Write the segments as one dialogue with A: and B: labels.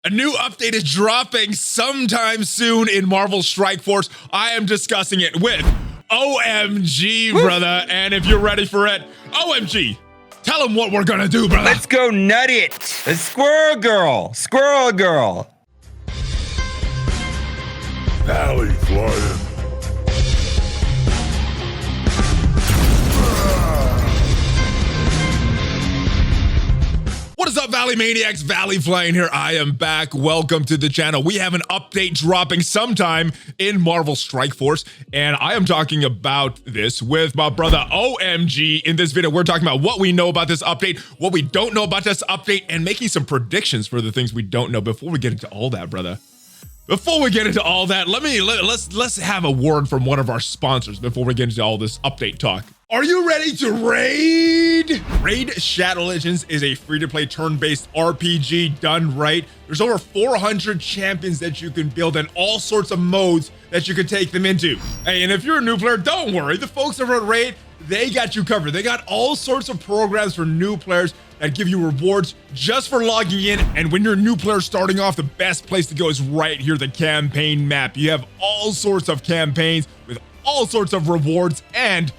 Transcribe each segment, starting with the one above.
A: A new update is dropping sometime soon in Marvel Strike Force. I am discussing it with OhEmGee, brother. And if you're ready for it, OhEmGee, tell them what we're gonna do, brother.
B: Let's go nut it. The Squirrel Girl. Squirrel Girl.
C: ValleyFlyin.
A: What is up, Valley Maniacs? ValleyFlyin here. I am back. Welcome to the channel. We have an update dropping sometime in Marvel Strike Force, and I am talking about this with my brother OhEmGee. In this video, we're talking about what we know about this update, what we don't know about this update, and making some predictions for the things we don't know. Before we get into all that, brother, let's have a word from one of our sponsors before we get into all this update talk. Are you ready to raid? Raid Shadow Legends is a free-to-play turn-based RPG done right. There's over 400 champions that you can build and all sorts of modes that you can take them into. Hey, and if you're a new player, don't worry. The folks over at Raid, they got you covered. They got all sorts of programs for new players that give you rewards just for logging in. And when you're a new player starting off, the best place to go is right here, the campaign map. You have all sorts of campaigns with all sorts of rewards and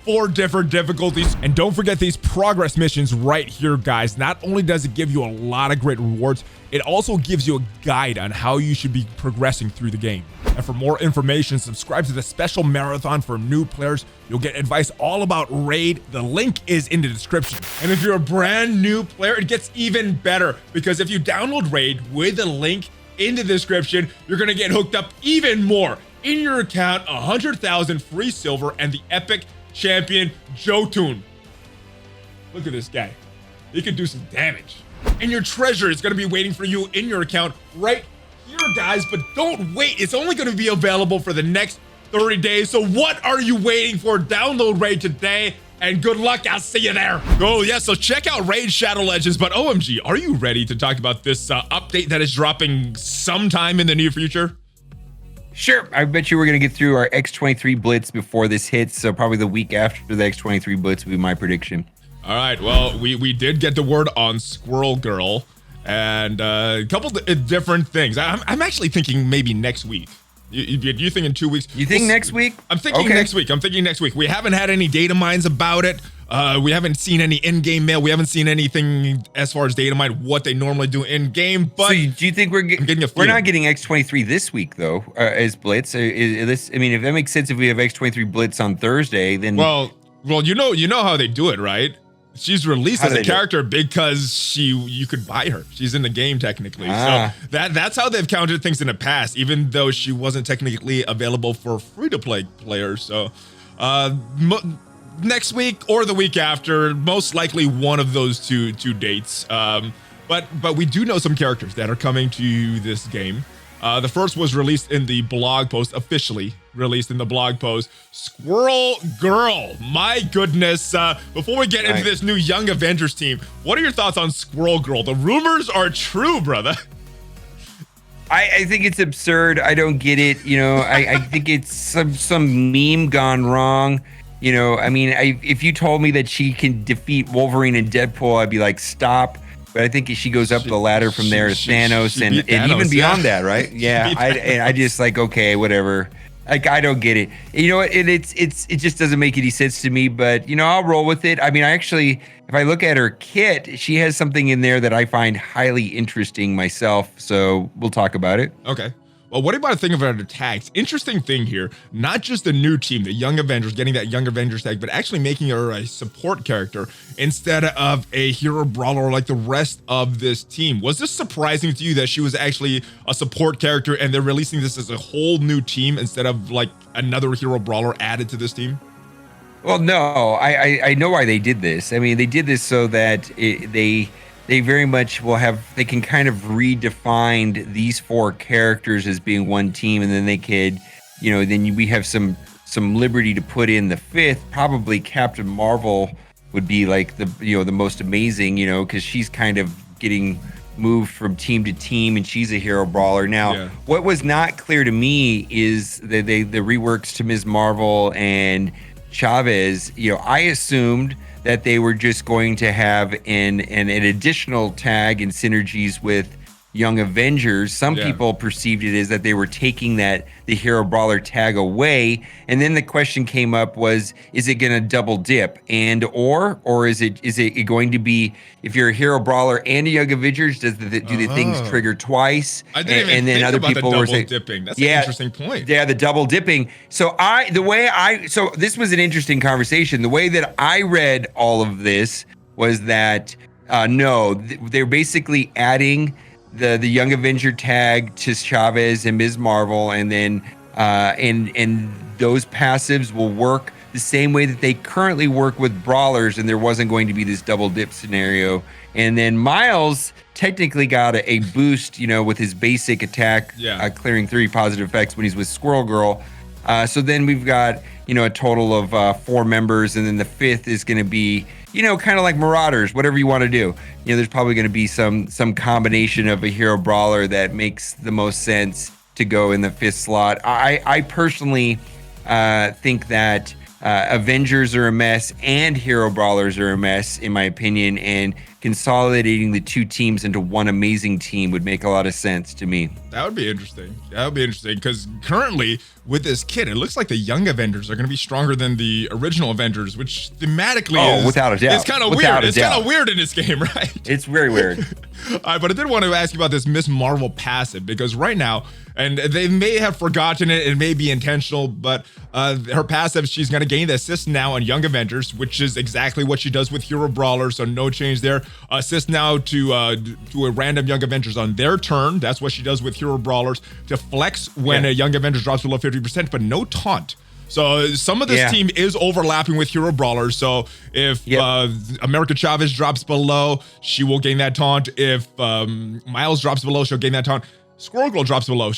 A: 4 different difficulties. And don't forget these progress missions right here, guys. Not only does it give you a lot of great rewards, it also gives you a guide on how you should be progressing through the game. And for more information, subscribe to the special marathon for new players. You'll get advice all about Raid. The link is in the description. And if you're a brand new player, it gets even better, because if you download Raid with the link in the description, you're gonna get hooked up even more. In your account, 100,000 free silver and the epic champion Jotun. Look at this guy. He can do some damage. And your treasure is going to be waiting for you in your account right here, guys. But don't wait. It's only going to be available for the next 30 days. So what are you waiting for? Download Raid today and good luck. I'll see you there. Oh, yeah. So check out Raid Shadow Legends. But OhEmGee, are you ready to talk about this update that is dropping sometime in the near future?
B: Sure. I bet you we're going to get through our X-23 Blitz before this hits. So probably the week after the X-23 Blitz will be my prediction.
A: All right. Well, we did get the word on Squirrel Girl and a couple different things. I'm actually thinking maybe next week. You think in 2 weeks?
B: You think next week?
A: I'm thinking next week. I'm thinking next week. We haven't had any data mines about it. We haven't seen any in-game mail. We haven't seen anything as far as data mine, what they normally do in-game. But
B: so do you think we're not getting X-23 this week though, as Blitz? This, I mean, if that makes sense, if we have X-23 Blitz on Thursday, then
A: well, you know how they do it, right? She's released as a character because you could buy her. She's in the game technically. So that's how they've counted things in the past, even though she wasn't technically available for free-to-play players. So next week or the week after, most likely one of those two dates. But we do know some characters that are coming to this game. The first was released in the blog post, officially released in the blog post. Squirrel Girl. My goodness. Before we get into this new Young Avengers team, what are your thoughts on Squirrel Girl? The rumors are true, brother.
B: I think it's absurd. I don't get it. You know, I think it's some meme gone wrong. You know, I mean, if you told me that she can defeat Wolverine and Deadpool, I'd be like, stop. But I think she goes up the ladder from there, Thanos, and even beyond that, right? Yeah, I just like, okay, whatever. Like, I don't get it. You know what? It just doesn't make any sense to me. But you know, I'll roll with it. I mean, if I look at her kit, she has something in there that I find highly interesting myself. So we'll talk about it.
A: Okay. Well, what about a thing about her tags? Interesting thing here, not just the new team, the Young Avengers, getting that Young Avengers tag, but actually making her a support character instead of a hero brawler like the rest of this team. Was this surprising to you that she was actually a support character and they're releasing this as a whole new team instead of like another hero brawler added to this team?
B: Well, no, I know why they did this. I mean, they did this so that they very much will have, they can kind of redefine these 4 characters as being one team, and then they could, you know, then we have some liberty to put in the 5th. Probably Captain Marvel would be like the most amazing, you know, because she's kind of getting moved from team to team and she's a hero brawler. Now, what was not clear to me is the reworks to Ms. Marvel and Chavez. You know, I assumed that they were just going to have an additional tag and synergies with Young Avengers. Some
A: Yeah.
B: people perceived it as that they were taking the hero brawler tag away, and then the question came up was, is it going to double dip or is it going to be, if you're a hero brawler and a Young Avengers, do the things trigger twice?
A: I didn't even
B: and then
A: think
B: other
A: about
B: people
A: the
B: were
A: double
B: saying,
A: dipping. That's
B: yeah,
A: an interesting point.
B: Yeah, the double dipping. So so this was an interesting conversation. The way that I read all of this was that no, they're basically adding the Young Avenger tag to Chavez and Ms. Marvel, and then and those passives will work the same way that they currently work with brawlers, and there wasn't going to be this double dip scenario. And then Miles technically got a boost, with his basic attack, clearing 3 positive effects when he's with Squirrel Girl. So then we've got, a total of 4 members, and then the 5th is going to be, kind of like Marauders, whatever you want to do. There's probably going to be some combination of a hero brawler that makes the most sense to go in the 5th slot. I personally think that Avengers are a mess and hero brawlers are a mess, in my opinion, and consolidating the 2 teams into one amazing team would make a lot of sense to me.
A: That would be interesting. That would be interesting because currently with this kit, it looks like the Young Avengers are going to be stronger than the original Avengers, which thematically
B: without a doubt.
A: It's kind of weird. It's kind of weird in this game, right?
B: It's very weird.
A: But I did want to ask you about this Miss Marvel passive, because right now, and they may have forgotten it, it may be intentional, but her passive, she's going to gain the assist now on Young Avengers, which is exactly what she does with hero brawlers, so no change there. Assist now to a random Young Avengers on their turn. That's what she does with hero brawlers, to flex when a Young Avenger drops below 50%, but no taunt. So some of this team is overlapping with hero brawlers. So if America Chavez drops below, she will gain that taunt. If Miles drops below, she'll gain that taunt. Squirrel Girl drops below.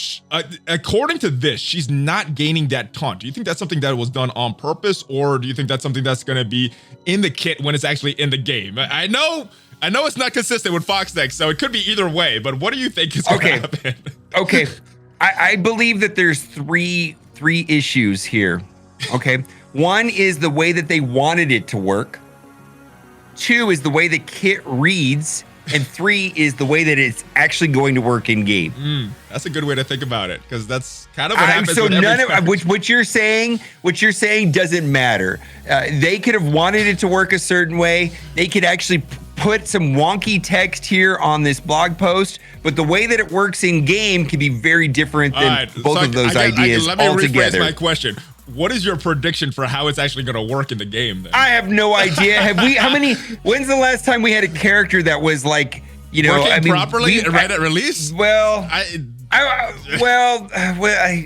A: According to this, she's not gaining that taunt. Do you think that's something that was done on purpose, or do you think that's something that's going to be in the kit when it's actually in the game? I know it's not consistent with Foxnex, so it could be either way, but what do you think is going to happen?
B: Okay. I believe that there's three issues here. Okay. 1 is the way that they wanted it to work. 2 is the way the kit reads. And 3 is the way that it's actually going to work in game.
A: That's a good way to think about it, because that's kind of what happens.
B: So
A: with
B: none of what you're saying doesn't matter. They could have wanted it to work a certain way. They could actually put some wonky text here on this blog post, but the way that it works in game can be very different than both of those ideas altogether.
A: Let me rephrase my question. What is your prediction for how it's actually going to work in the game then?
B: I have no idea. When's the last time we had a character that was like,
A: working properly right at release?
B: Well,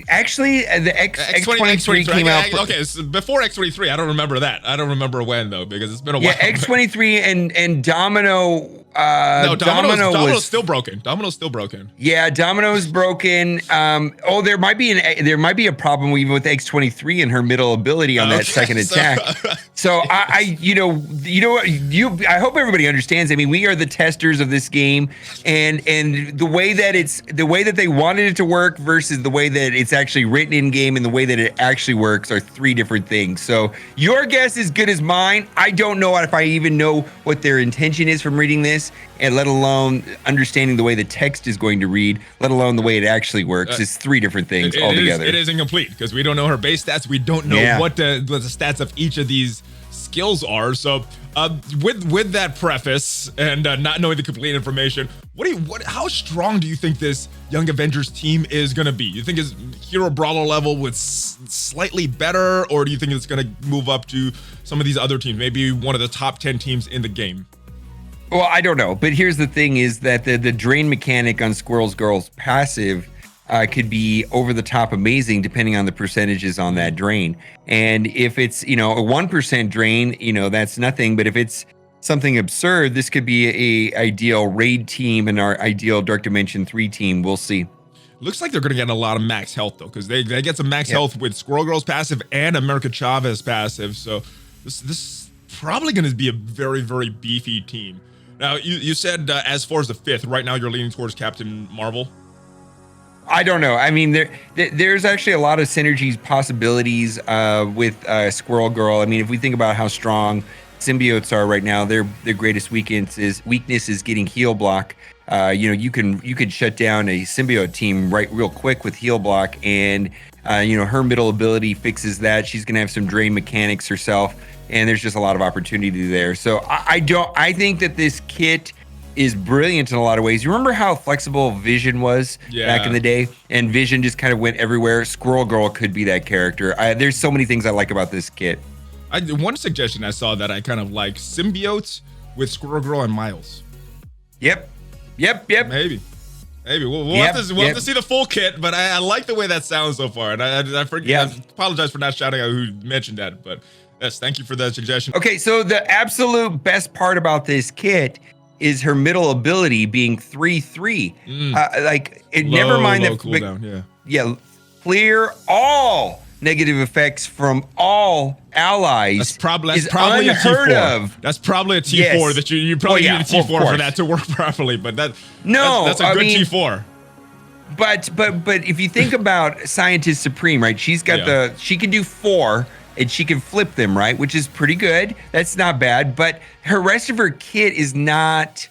B: actually, the X23 came out.
A: Okay, so before X23, I don't remember that. I don't remember when though, because it's been a while.
B: Yeah, X23 and Domino.
A: Domino's still broken. Domino's still broken.
B: Yeah, Domino's broken. There might be a problem even with X23 and her middle ability on that second attack. So I hope everybody understands. I mean, we are the testers of this game, and the way that they wanted it to work versus the way that it's actually written in game and the way that it actually works are 3 different things. So your guess is good as mine. I don't know if I even know what their intention is from reading this, and let alone understanding the way the text is going to read, let alone the way it actually works. It's 3 different things altogether.
A: It is incomplete because we don't know her base stats. We don't know what the stats of each of these skills are. So with that preface and not knowing the complete information, how strong do you think this Young Avengers team is going to be? You think it's hero brawler level with slightly better, or do you think it's going to move up to some of these other teams, maybe one of the top 10 teams in the game?
B: Well, I don't know, but here's the thing: is that the drain mechanic on Squirrel Girl's passive could be over the top amazing depending on the percentages on that drain. And if it's a 1% drain, that's nothing. But if it's something absurd, this could be a ideal raid team and our ideal Dark Dimension 3 team. We'll see.
A: Looks like they're going to get a lot of max health though, because they get some max health with Squirrel Girl's passive and America Chavez passive. So this is probably going to be a very, very beefy team. Now, you said as far as the 5th, right now you're leaning towards Captain Marvel.
B: I don't know. I mean, there's actually a lot of synergies possibilities with Squirrel Girl. I mean, if we think about how strong symbiotes are right now. Their greatest weakness is getting heal block. You could shut down a symbiote team real quick with heal block, and her middle ability fixes that. She's gonna have some drain mechanics herself, and there's just a lot of opportunity there. So I think that this kit is brilliant in a lot of ways. You remember how flexible Vision was back in the day, and Vision just kind of went everywhere. Squirrel Girl could be that character. There's so many things I like about this kit.
A: One suggestion I saw that I kind of like: symbiotes with Squirrel Girl and Miles.
B: Yep.
A: Maybe we'll have to see the full kit, but I like the way that sounds so far, and I apologize for not shouting out who mentioned that, but yes, thank you for that suggestion.
B: Okay, so the absolute best part about this kit is her middle ability being 3/3. Never mind the
A: cooldown.
B: Clear all negative effects from all allies.
A: That's probably
B: unheard
A: a T4.
B: of.
A: That's probably a T4 that you probably need a T4 for that to work properly. But that's a good T4.
B: But if you think about Scientist Supreme, right? She's got she can do 4. And she can flip them, right? Which is pretty good. That's not bad. But her rest of her kit is not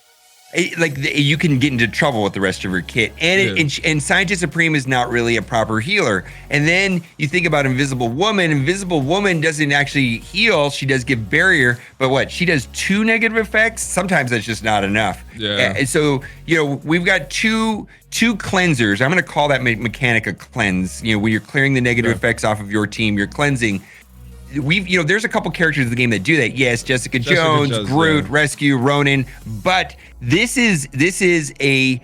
B: you can get into trouble with the rest of her kit. And Scientist Supreme is not really a proper healer. And then you think about Invisible Woman. Invisible Woman doesn't actually heal. She does give barrier, but what? She does 2 negative effects. Sometimes that's just not enough.
A: Yeah.
B: And so we've got two cleansers. I'm going to call that mechanic a cleanse. When you're clearing the negative effects off of your team, you're cleansing. There's a couple characters in the game that do that. Yes, Jessica Jones, Groot, Rescue, Ronin, but this is a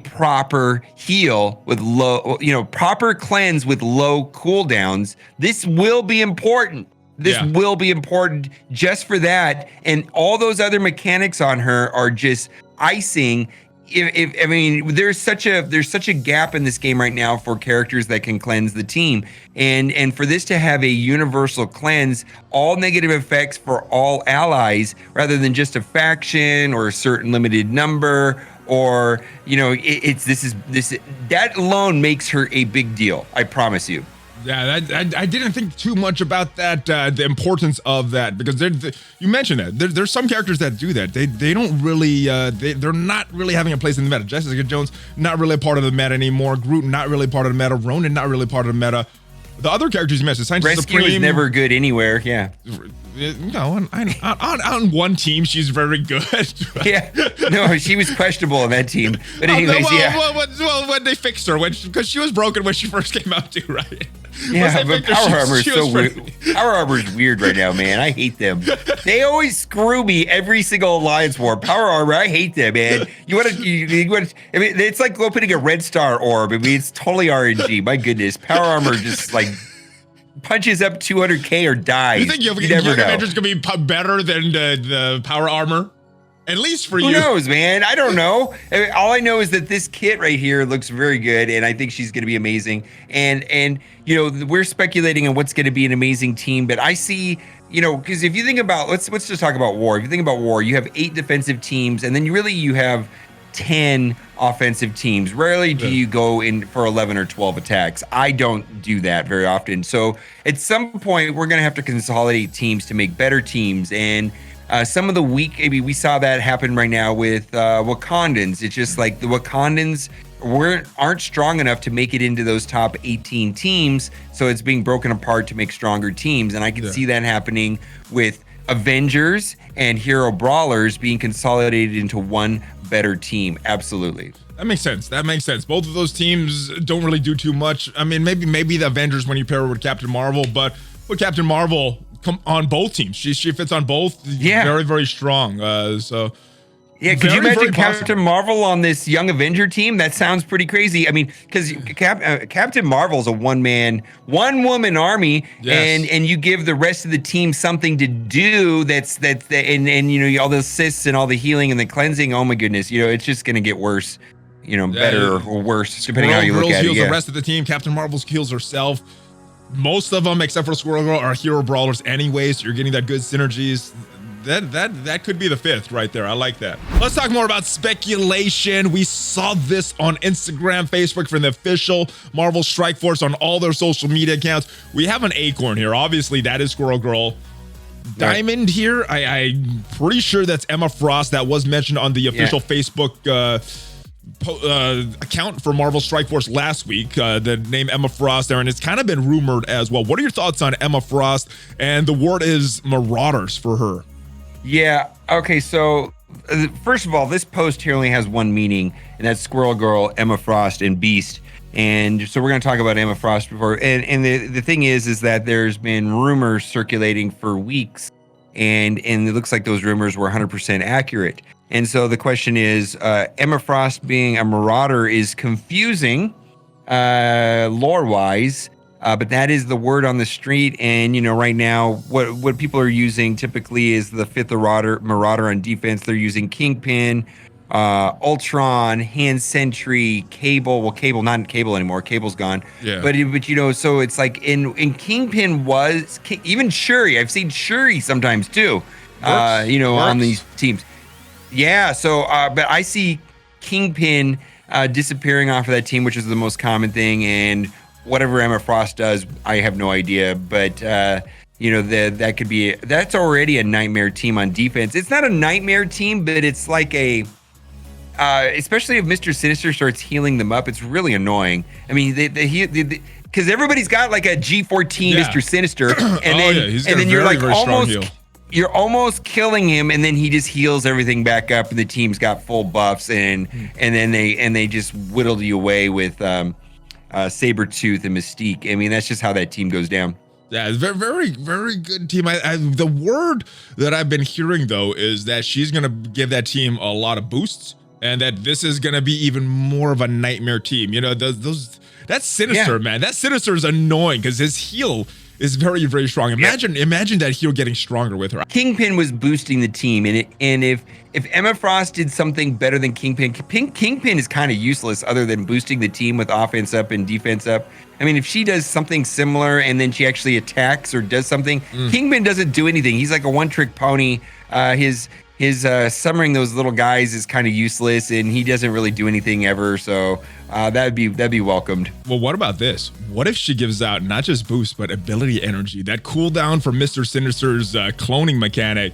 B: proper heal with low, proper cleanse with low cooldowns. This will be important. This will be important just for that, and all those other mechanics on her are just icing. There's such a gap in this game right now for characters that can cleanse the team, and for this to have a universal cleanse, all negative effects for all allies, rather than just a faction or a certain limited number, or that alone makes her a big deal. I promise you.
A: Yeah, I didn't think too much about that, the importance of that, because you mentioned that there's some characters that do that. They don't really, they're not really having a place in the meta. Jessica Jones, not really a part of the meta anymore. Groot, not really part of the meta. Ronin, not really part of the meta. The other characters you mentioned, Scientist
B: Rescue
A: Supreme,
B: is never good anywhere. Yeah.
A: On one team, she's very good.
B: Yeah. No, she was questionable on that team. But anyways,
A: well, when they fixed her, because she was broken when she first came out too, right?
B: Yeah, but Power Armor is so weird. Power Armor is weird right now, man. I hate them. They always screw me every single Alliance War. Power Armor, I hate them, man. You want to? It's like opening a red star orb. It's totally RNG. My goodness, Power Armor just punches up 200k or dies.
A: You think Young Avengers gonna be better than the Power Armor? At least for you.
B: Who knows, man? I don't know. All I know is that this kit right here looks very good, and I think she's going to be amazing. And we're speculating on what's going to be an amazing team, but I see, because if you think about, let's just talk about war. If you think about war, you have 8 defensive teams, and then you have 10 offensive teams. Rarely do you go in for 11 or 12 attacks. I don't do that very often. So at some point, we're going to have to consolidate teams to make better teams, and some of the maybe we saw that happen right now with Wakandans. It's just like the Wakandans aren't strong enough to make it into those top 18 teams, so it's being broken apart to make stronger teams. And I can see that happening with Avengers and Hero Brawlers being consolidated into one better team. Absolutely.
A: That makes sense. Both of those teams don't really do too much. I mean, maybe the Avengers when you pair her with Captain Marvel, but with Captain Marvel on both teams, she fits on both. Very, very strong.
B: Could you imagine Captain Marvel on this Young Avenger team? That sounds pretty crazy. I mean, because Captain Marvel's a one woman army, and you give the rest of the team something to do. And all the assists and all the healing and the cleansing. Oh my goodness, it's just gonna get worse. Better or worse depending on how you look at it.
A: Heals the rest of the team. Captain Marvel heals herself. Most of them, except for Squirrel Girl, are Hero Brawlers anyway, so you're getting that good synergies. That could be the 5th right there. I like that. Let's talk more about speculation. We saw this on Instagram, Facebook from the official Marvel Strike Force on all their social media accounts. We have an acorn here. Obviously, that is Squirrel Girl. Diamond here, I'm pretty sure that's Emma Frost. That was mentioned on the official Facebook account for Marvel Strike Force last week. The name Emma Frost there, and it's kind of been rumored as well. What are your thoughts on Emma Frost? And the word is Marauders for her.
B: Yeah. Okay. So first of all, this post here only has one meaning, and that's Squirrel Girl, Emma Frost, and Beast. And so we're going to talk about Emma Frost before. And the thing is that there's been rumors circulating for weeks, and it looks like those rumors were 100% accurate. And so the question is, Emma Frost being a Marauder is confusing lore-wise, but that is the word on the street. And, you know, right now, what people are using typically is the 5th Marauder on defense. They're using Kingpin, Ultron, Hand Sentry, Cable. Well, Cable, not Cable anymore. Cable's gone.
A: Yeah.
B: But you know, so it's like in Kingpin was even Shuri. I've seen Shuri sometimes too. You know, on these teams. Yeah. So, but I see Kingpin disappearing off of that team, which is the most common thing. And whatever Emma Frost does, I have no idea. But you know, that's already a nightmare team on defense. It's not a nightmare team, but it's like a especially if Mr. Sinister starts healing them up, it's really annoying. I mean, because everybody's got like a G14 Mr. Sinister, and then you're like you're almost killing him, and then he just heals everything back up, and the team's got full buffs, and then they just whittle you away with Sabretooth and Mystique. I mean, that's just how that team goes down.
A: Yeah, it's very, very, very good team. The word that I've been hearing, though, is that she's going to give that team a lot of boosts, and that this is going to be even more of a nightmare team. You know, that's Sinister, man. That Sinister is annoying because his heal is very, very strong. Imagine that heal getting stronger with her.
B: Kingpin was boosting the team, and if Emma Frost did something better than Kingpin is kind of useless other than boosting the team with offense up and defense up. I mean, if she does something similar and then she actually attacks or does something, Kingpin doesn't do anything. He's like a one-trick pony. His summoning those little guys is kind of useless, and he doesn't really do anything ever. So that'd be welcomed.
A: Well, what about this? What if she gives out not just boost, but ability energy, that cooldown for Mr. Sinister's cloning mechanic?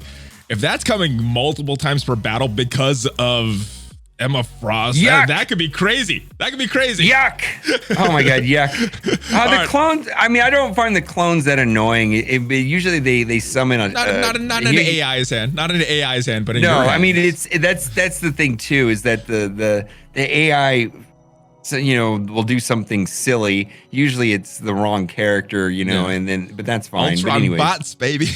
A: If that's coming multiple times per battle because of Emma Frost, that could be crazy. That could be crazy.
B: Yuck! Oh my god, yuck! The clones. I mean, I don't find the clones that annoying. Usually they summon a
A: not in an AI's hand, not in an AI's hand, but in
B: no.
A: your hand.
B: I mean, that's the thing too, is that the AI, so, you know, will do something silly. Usually it's the wrong character, you know, but that's fine.
A: Ultron
B: but anyways.
A: bots, baby.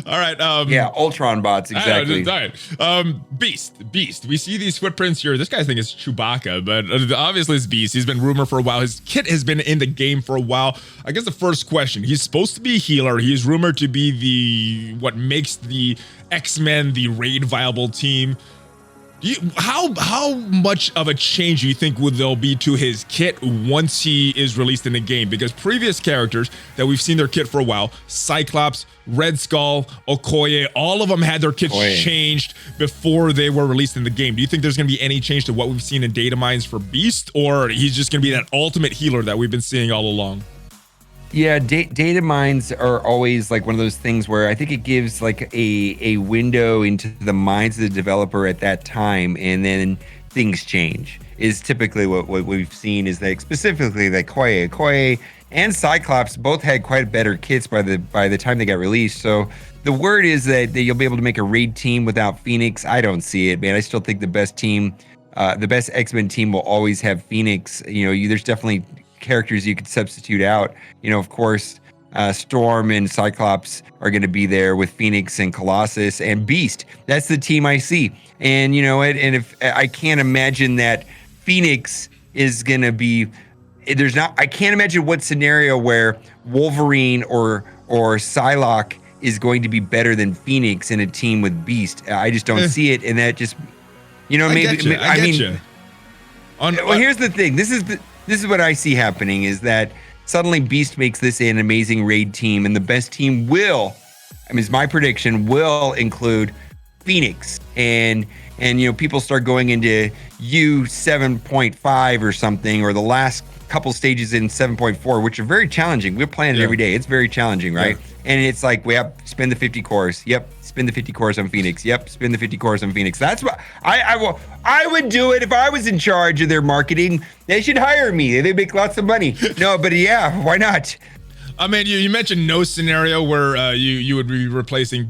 A: All right.
B: Ultron bots, exactly.
A: All right. Beast. We see these footprints here. This guy's thing is Chewbacca, but obviously it's Beast. He's been rumored for a while. His kit has been in the game for a while. I guess the first question, he's supposed to be a healer. He's rumored to be what makes the X-Men the raid viable team. How much of a change do you think there'll be to his kit once he is released in the game? Because previous characters that we've seen their kit for a while, Cyclops, Red Skull, Okoye, all of them had their kits changed before they were released in the game. Do you think there's going to be any change to what we've seen in data mines for Beast, or he's just going to be that ultimate healer that we've been seeing all along?
B: Yeah, data mines are always like one of those things where I think it gives like a window into the minds of the developer at that time, and then things change. Is typically what we've seen is that specifically that Okoye and Cyclops both had quite better kits by the time they got released. So the word is that you'll be able to make a raid team without Phoenix. I don't see it, man. I still think the best team, the best X-Men team will always have Phoenix. You know, there's definitely characters you could substitute out. You know, of course, Storm and Cyclops are going to be there with Phoenix and Colossus and Beast. That's the team I see. And you know what? And if I can't imagine that Phoenix is going to be, I can't imagine what scenario where Wolverine or Psylocke is going to be better than Phoenix in a team with Beast. I just don't see it. And that just, you know, maybe,
A: I mean,
B: well, here's the thing. This is what I see happening, is that suddenly Beast makes this an amazing raid team, and the best team will, I mean, it's my prediction, will include Phoenix, and people start going into U7.5 or something, or the last couple stages in 7.4, which are very challenging. We're playing it every day. It's very challenging, right? Yeah. And it's like, we have spend the 50 cores. Yep, spend the 50 cores on Phoenix. Yep, spend the 50 cores on Phoenix. That's what I would do it if I was in charge of their marketing. They should hire me. They make lots of money. No, but yeah, why not?
A: I mean, you mentioned no scenario where you would be replacing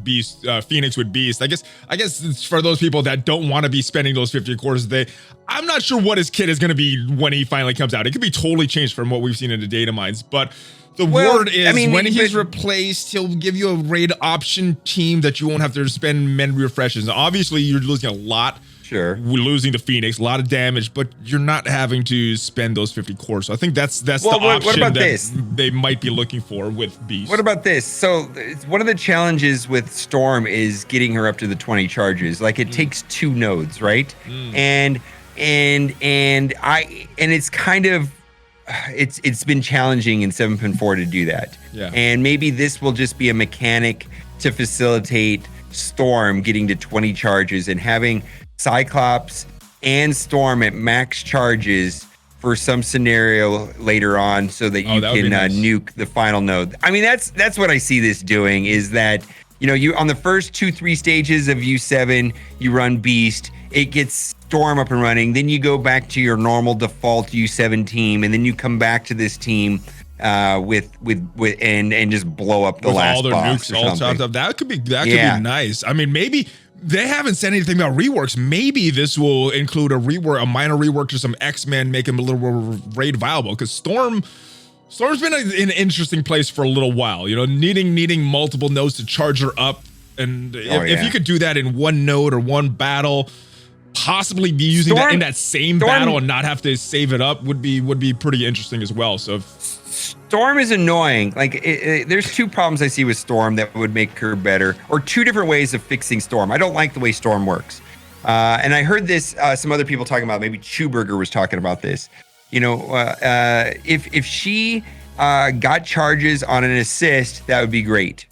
A: Phoenix with Beast. I guess it's for those people that don't want to be spending those 50 cores a day. I'm not sure what his kit is going to be when he finally comes out. It could be totally changed from what we've seen in the data mines, but the word is, when he's replaced, he'll give you a raid option team that you won't have to spend memory refreshes. Obviously, you're losing a lot.
B: Sure.
A: We're losing to Phoenix, a lot of damage, but you're not having to spend those 50 cores. So I think that's the option that they might be looking for with Beast.
B: What about this? So one of the challenges with Storm is getting her up to the 20 charges. Like, it takes 2 nodes, right? And it's kind of, it's been challenging in 7.4 to do that.
A: Yeah.
B: And maybe this will just be a mechanic to facilitate Storm getting to 20 charges and having Cyclops and Storm at max charges for some scenario later on, so that you can nuke the final node. I mean, that's what I see this doing, is that, you on the first 2-3 stages of U7, you run Beast, it gets Storm up and running, then you go back to your normal default U7 team, and then you come back to this team with and just blow up the last
A: all their
B: boss
A: nukes all chopped up. That could be nice. I mean, maybe they haven't said anything about reworks. Maybe this will include a minor rework to some X-Men, make them a little more raid viable, because Storm's been an interesting place for a little while, needing multiple nodes to charge her up. And if you could do that in one node or one battle, possibly be using that in that same battle and not have to save it up, would be pretty interesting as well. So
B: Storm is annoying. Like, there's 2 problems I see with Storm that would make her better, or 2 different ways of fixing Storm. I don't like the way Storm works. And I heard this, some other people talking about, maybe Chewburger was talking about this. If she got charges on an assist, that would be great.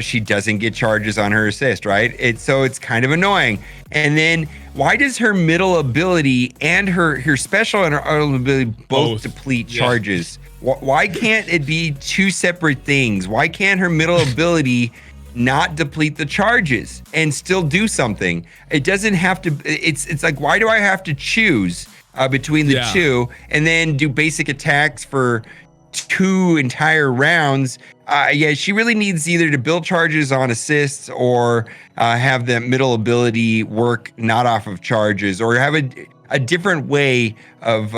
B: She doesn't get charges on her assist, right? So it's kind of annoying. And then why does her middle ability and her special and her auto ability both deplete charges? Why can't it be 2 separate things? Why can't her middle ability not deplete the charges and still do something? It doesn't have to. It's like, why do I have to choose between the 2 and then do basic attacks for 2 entire rounds? She really needs either to build charges on assists, or have the middle ability work not off of charges, or have a different way of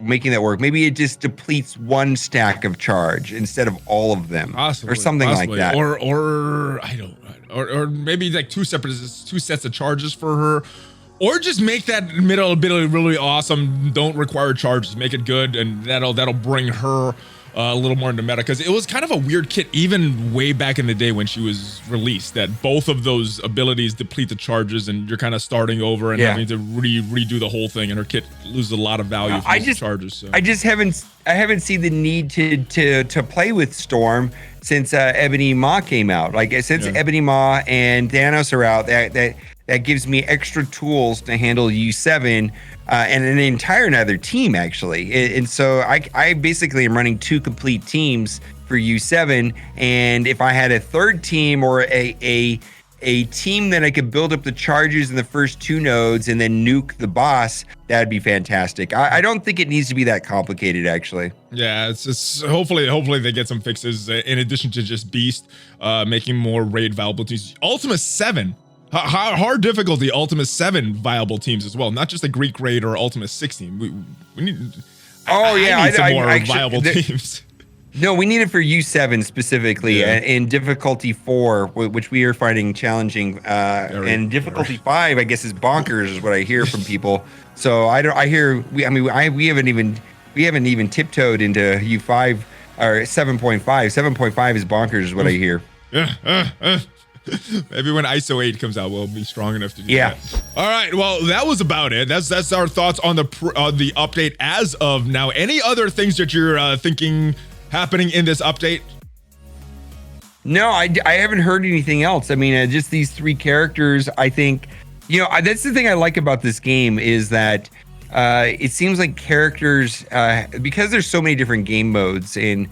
B: making that work. Maybe it just depletes 1 stack of charge instead of all of them, or something like that.
A: Or I don't know, or maybe like 2 sets of charges for her. Or just make that middle ability really awesome. Don't require charges. Make it good, and that'll bring her a little more into meta. Because it was kind of a weird kit, even way back in the day when she was released, that both of those abilities deplete the charges, and you're kind of starting over and having to redo the whole thing. And her kit loses a lot of value from those charges. So.
B: I haven't seen the need to play with Storm since Ebony Maw came out. Like, since Ebony Maw and Thanos are out, that gives me extra tools to handle U7 and an entire another team, actually. And so I basically am running 2 complete teams for U7. And if I had a 3rd team, or a team that I could build up the charges in the first 2 nodes and then nuke the boss, that'd be fantastic. I don't think it needs to be that complicated, actually.
A: Yeah, it's hopefully they get some fixes in addition to just Beast, making more raid viable teams. Ultima 7. Hard difficulty Ultima 7 viable teams as well, not just a Greek raid or Ultima 16. We need. I need some more viable teams.
B: No, we need it for U7 specifically, in difficulty 4, which we are finding challenging. And difficulty 5, I guess, is bonkers, is what I hear from people. So we haven't even tiptoed into U5 or 7.5. 7.5 is bonkers, is what I hear.
A: Maybe when ISO 8 comes out, we'll be strong enough to do that. All right, well, that was about it. That's our thoughts on the update as of now. Any other things that you're thinking happening in this update?
B: No, I haven't heard anything else. I mean, just these 3 characters, I think, that's the thing I like about this game is that it seems like characters, because there's so many different game modes and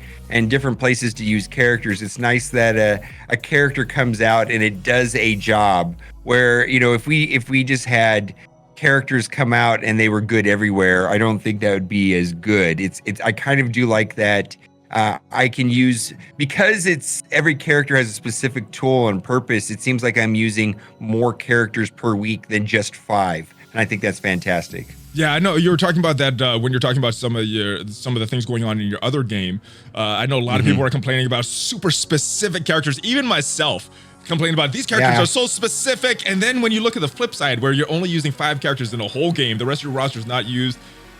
B: different places to use characters, it's nice that a character comes out and it does a job where, if we just had characters come out and they were good everywhere, I don't think that would be as good. I kind of do like that. I can use, because every character has a specific tool and purpose, it seems like I'm using more characters per week than just 5. And I think that's fantastic.
A: Yeah, I know you were talking about that when you're talking about some of the things going on in your other game. I know a lot of people are complaining about super specific characters, even myself complaining about these characters are so specific. And then when you look at the flip side where you're only using 5 characters in a whole game, the rest of your roster is not used.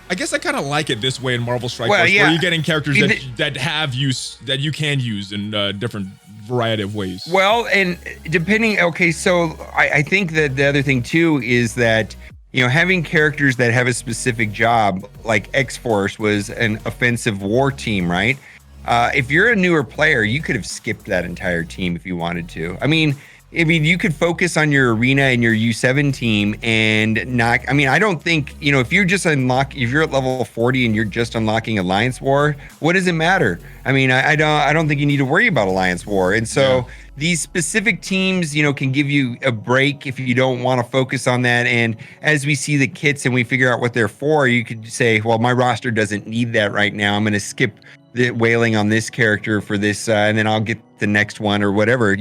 A: I guess I kind of like it this way in Marvel Strike Force, where you're getting characters that have use, that you can use in different variety of ways.
B: Well, and depending, so I think that the other thing too is that, having characters that have a specific job, like X-Force was an offensive war team, right? If you're a newer player, you could have skipped that entire team if you wanted to. I mean, you could focus on your arena and your U7 team and not. I mean, I don't think, if you're just if you're at level 40 and you're just unlocking Alliance War, what does it matter? I mean, I don't think you need to worry about Alliance War. And so these specific teams, can give you a break if you don't want to focus on that. And as we see the kits and we figure out what they're for, you could say, well, my roster doesn't need that right now. I'm going to skip the wailing on this character for this, and then I'll get the next one or whatever,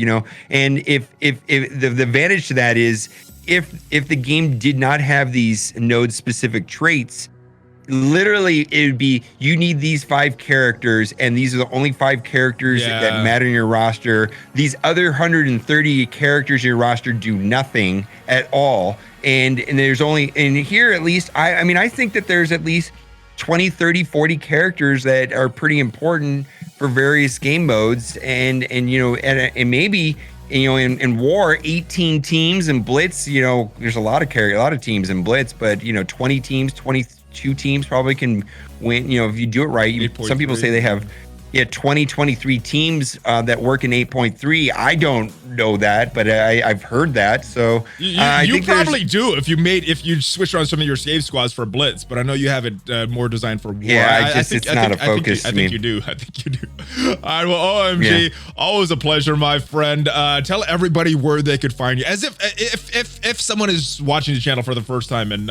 B: And if the advantage to that is if the game did not have these node specific traits, literally it would be, you need these 5 characters and these are the only 5 characters that matter in your roster. These other 130 characters in your roster do nothing at all. And there's only, and here at least, I think that there's at least 20, 30, 40 characters that are pretty important for various game modes. And maybe, in war, 18 teams and Blitz, there's a lot of teams in Blitz, but 20 teams, 22 teams probably can win, if you do it right. Some people say they have 20, 23 teams that work in 8.3. I don't know that, but I've heard that. So
A: you probably do if you switch around some of your save squads for Blitz, but I know you have it more designed for war.
B: Yeah, it's not a focus.
A: I think you do. All right, well, OhEmGee, always a pleasure, my friend. Tell everybody where they could find you. As if someone is watching the channel for the first time and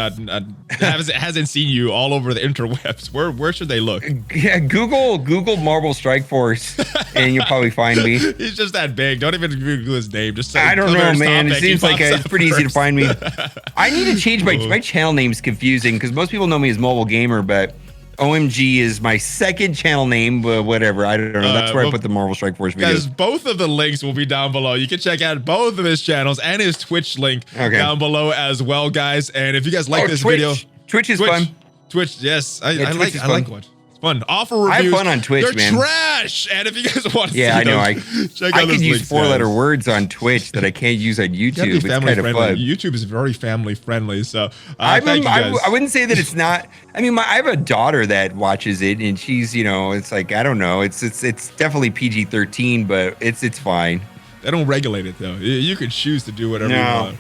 A: hasn't seen you all over the interwebs, where should they look?
B: Yeah, Google Marvel Strike Force, and you'll probably find me.
A: He's just that big. Don't even Google his name. Just say,
B: I don't know, man. It seems like it's pretty easy to find me. I need to change my channel name's confusing because most people know me as MobileGamer, but OhEmGee is my second channel name, but whatever. I don't know. That's where I put the Marvel Strike Force videos.
A: Guys, both of the links will be down below. You can check out both of his channels and his Twitch link down below as well, guys. And if you guys like this video,
B: Twitch is fun.
A: Twitch, yes, I like what. Fun. Offer reviews.
B: I have fun on Twitch,
A: They're
B: man.
A: Trash. And if you guys want to see
B: I know.
A: check out
B: I
A: those
B: can use
A: links,
B: 4-letter words on Twitch that I can't use on YouTube. It's kind of fun.
A: YouTube is very family friendly. So
B: I
A: thank you guys.
B: wouldn't say that it's not. I mean, I have a daughter that watches it, and she's, it's like, I don't know. It's definitely PG-13, but it's fine.
A: They don't regulate it though. You can choose to do whatever you want.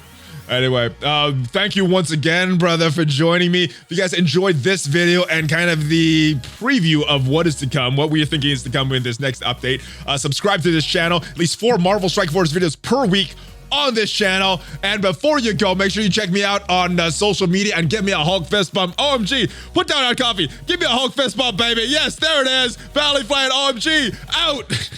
A: Anyway, thank you once again, brother, for joining me. If you guys enjoyed this video and kind of the preview of what is to come, what we are thinking is to come in this next update, subscribe to this channel. At least 4 Marvel Strike Force videos per week on this channel. And before you go, make sure you check me out on social media and give me a Hulk fist bump. OhEmGee, put down our coffee. Give me a Hulk fist bump, baby. Yes, there it is. ValleyFlyin OhEmGee out.